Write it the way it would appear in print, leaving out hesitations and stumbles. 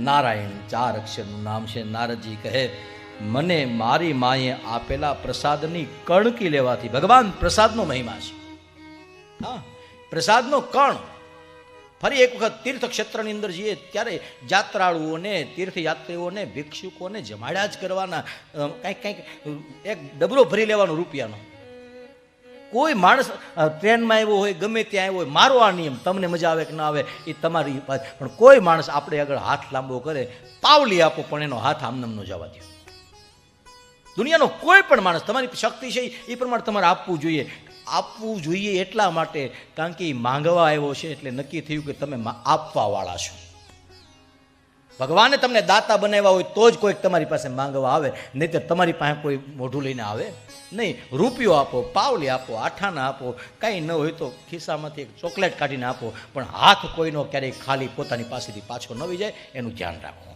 નારાયણ 4 અક્ષરનું નામ છે. નારદજી કહે, મને મારી માએ આપેલા પ્રસાદની કણકી લેવાથી ભગવાન પ્રસાદનો મહિમા છે. હા, પ્રસાદનો કણ. ફરી એક વખત તીર્થક્ષેત્રની અંદર જઈએ ત્યારે જાત્રાળુઓને, તીર્થયાત્રીઓને, ભિક્ષુકોને જમાડ્યા જ કરવાના. કંઈક એક ડબરો ભરી લેવાનો રૂપિયાનો. કોઈ માણસ ટ્રેનમાં આવ્યો હોય, ગમે ત્યાં આવ્યો હોય, મારો આ નિયમ, તમને મજા આવે કે ના આવે એ તમારી વાત, પણ કોઈ માણસ આપણે આગળ હાથ લાંબો કરે, પાવલી આપો પણ એનો હાથ આમનામ ન જવા દો. દુનિયાનો કોઈ પણ માણસ, તમારી શક્તિ છે એ પ્રમાણે તમારે આપવું જોઈએ. આપવું જોઈએ એટલા માટે કારણ કે એ માંગવા આવ્યો છે એટલે નક્કી થયું કે તમે આપવાવાળા છો. ભગવાને તમને દાતા બનાવ્યા હોય તો જ કોઈક તમારી પાસે માંગવા આવે, નહીં તો તમારી પાસે કોઈ મોઢું લઈને આવે નહીં. રૂપિયો આપો, પાવલી આપો, આઠાના આપો, કાંઈ ન હોય તો ખિસ્સામાંથી એક ચોકલેટ કાઢીને આપો, પણ હાથ કોઈનો ક્યારેય ખાલી પોતાની પાસેથી પાછો ન આવી જાય એનું ધ્યાન રાખો.